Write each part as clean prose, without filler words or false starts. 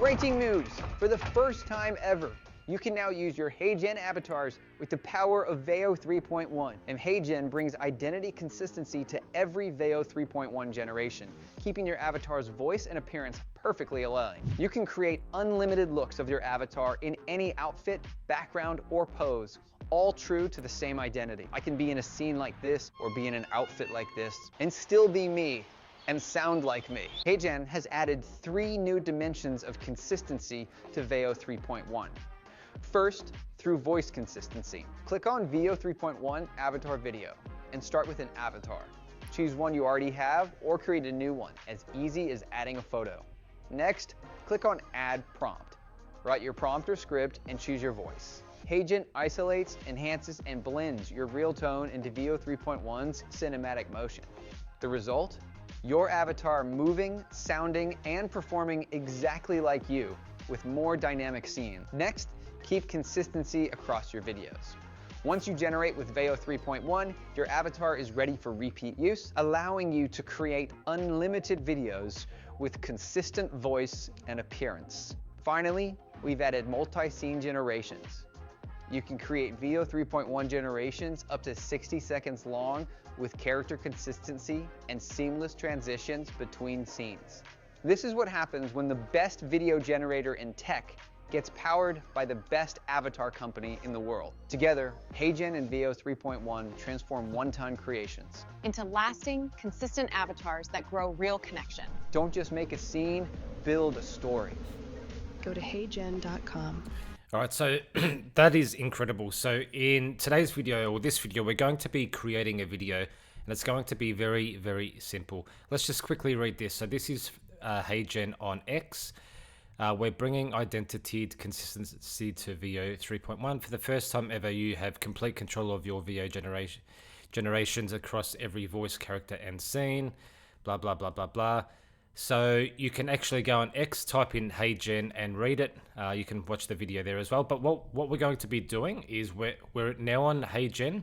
Breaking news! For the first time ever, you can now use your HeyGen avatars with the power of Veo 3.1. And HeyGen brings identity consistency to every Veo 3.1 generation, keeping your avatar's voice and appearance perfectly aligned. You can create unlimited looks of your avatar in any outfit, background, or pose, all true to the same identity. I can be in a scene like this or be in an outfit like this and still be me and sound like me. HeyGen has added 3 new dimensions of consistency to Veo 3.1. First, through voice consistency. Click on Veo 3.1 Avatar Video and start with an avatar. Choose one you already have or create a new one, as easy as adding a photo. Next, click on Add Prompt. Write your prompt or script and choose your voice. HeyGen isolates, enhances, and blends your real tone into Veo 3.1's cinematic motion. The result? Your avatar moving, sounding, and performing exactly like you, with more dynamic scenes. Next, keep consistency across your videos. Once you generate with Veo 3.1, your avatar is ready for repeat use, allowing you to create unlimited videos with consistent voice and appearance. Finally, we've added multi-scene generations. You can create Veo 3.1 generations up to 60 seconds long with character consistency and seamless transitions between scenes. This is what happens when the best video generator in tech gets powered by the best avatar company in the world. Together, HeyGen and Veo 3.1 transform one-time creations into lasting, consistent avatars that grow real connection. Don't just make a scene, build a story. Go to heygen.com. All right, so that is incredible. So in today's video, or this video, we're going to be creating a video, and it's going to be very, very simple. Let's just quickly read this. So this is HeyGen on X. We're bringing identity consistency to Veo 3.1. For the first time ever, you have complete control of your Veo generations across every voice, character, and scene. Blah, blah, blah, blah, blah. So you can actually go on X, type in HeyGen and read it. You can watch the video there as well. But what we're going to be doing is we're now on HeyGen.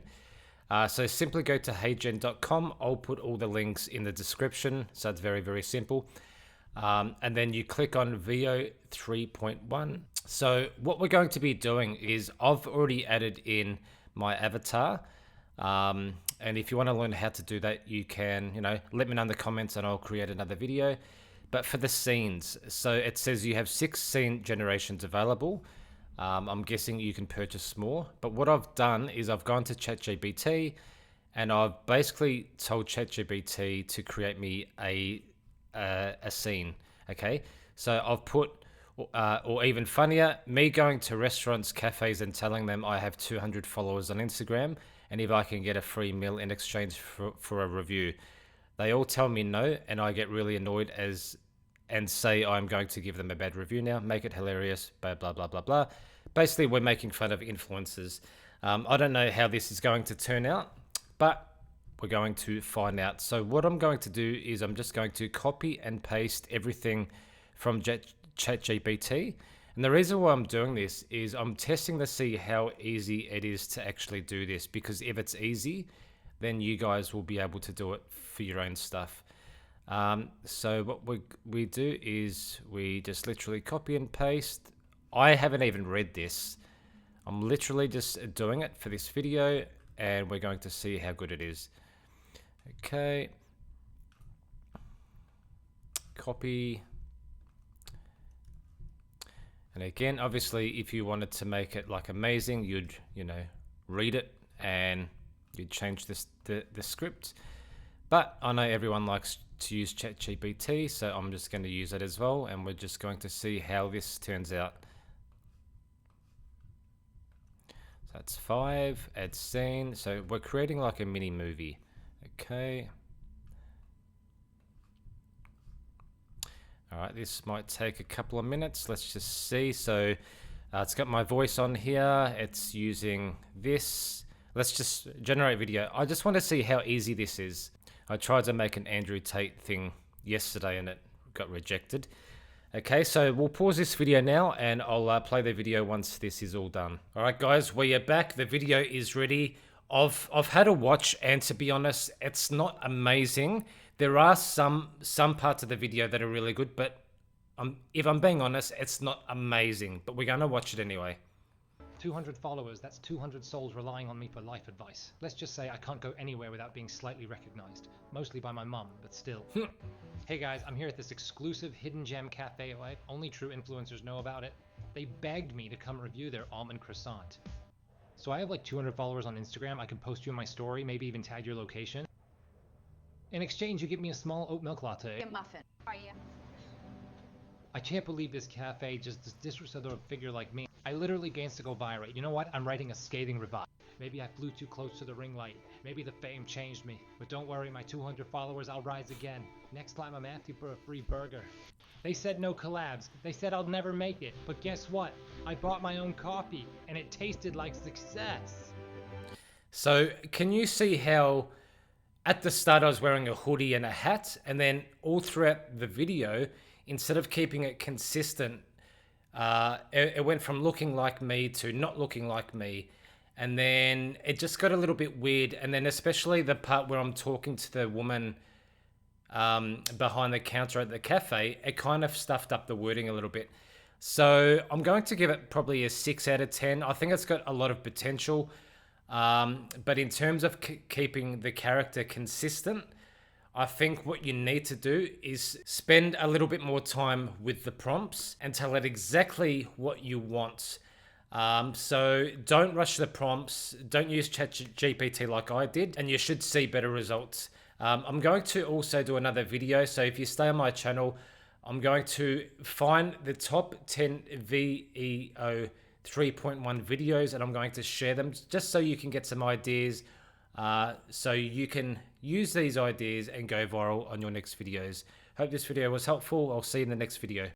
So simply go to heygen.com. I'll put all the links in the description. So it's very, very simple. And then you click on Veo 3.1. So what we're going to be doing is I've already added in my avatar. And if you want to learn how to do that, you can, let me know in the comments and I'll create another video. But for the scenes, so it says you have 6 scene generations available. I'm guessing you can purchase more. But what I've done is I've gone to Chat GPT and I've basically told Chat GPT to create me a scene. Okay, so I've put, or even funnier, me going to restaurants, cafes, and telling them I have 200 followers on Instagram, and if I can get a free meal in exchange for a review. They all tell me no, and I get really annoyed and say I'm going to give them a bad review now, make it hilarious, blah, blah, blah, blah, blah. Basically, we're making fun of influencers. I don't know how this is going to turn out, but we're going to find out. So what I'm going to do is I'm just going to copy and paste everything from Chat GPT. And the reason why I'm doing this is I'm testing to see how easy it is to actually do this, because if it's easy, then you guys will be able to do it for your own stuff. So what we do is we just literally copy and paste. I haven't even read this. I'm literally just doing it for this video, and we're going to see how good it is. Okay. Copy. And again, obviously, if you wanted to make it like amazing, you'd, read it and you'd change the script. But I know everyone likes to use Chat GPT, so I'm just going to use it as well. And we're just going to see how this turns out. So that's 5, add scene. So we're creating like a mini movie. Okay. All right, this might take a couple of minutes. Let's just see. So it's got my voice on here. It's using this. Let's just generate video. I just want to see how easy this is. I tried to make an Andrew Tate thing yesterday and it got rejected. Okay, so we'll pause this video now and I'll play the video once this is all done. All right, guys, we are back. The video is ready. I've had a watch, and to be honest, it's not amazing. There are some parts of the video that are really good, but if I'm being honest, it's not amazing, but we're gonna watch it anyway. 200 followers, that's 200 souls relying on me for life advice. Let's just say I can't go anywhere without being slightly recognized. Mostly by my mum, but still. Hey guys, I'm here at this exclusive hidden gem cafe life. Only true influencers know about it. They begged me to come review their almond croissant. So I have like 200 followers on Instagram. I can post you in my story, maybe even tag your location. In exchange, you give me a small oat milk latte. A muffin. Are you? I can't believe this cafe just disrespected a figure like me. I literally gains to go viral. You know what? I'm writing a scathing revive. Maybe I flew too close to the ring light. Maybe the fame changed me. But don't worry, my 200 followers, I'll rise again. Next time I'm asking for a free burger. They said no collabs. They said I'll never make it. But guess what? I bought my own coffee and it tasted like success. So can you see how at the start I was wearing a hoodie and a hat, and then all throughout the video, instead of keeping it consistent, it went from looking like me to not looking like me, and then it just got a little bit weird. And then especially the part where I'm talking to the woman behind the counter at the cafe, it kind of stuffed up the wording a little bit. So I'm going to give it probably a 6 out of 10. I think it's got a lot of potential, but in terms of keeping the character consistent, I think what you need to do is spend a little bit more time with the prompts and tell it exactly what you want. So don't rush the prompts, don't use Chat GPT like I did, and you should see better results. I'm going to also do another video, so if you stay on my channel, I'm going to find the top 10 VEO 3.1 videos, and I'm going to share them just so you can get some ideas, so you can use these ideas and go viral on your next videos. Hope this video was helpful. I'll see you in the next video.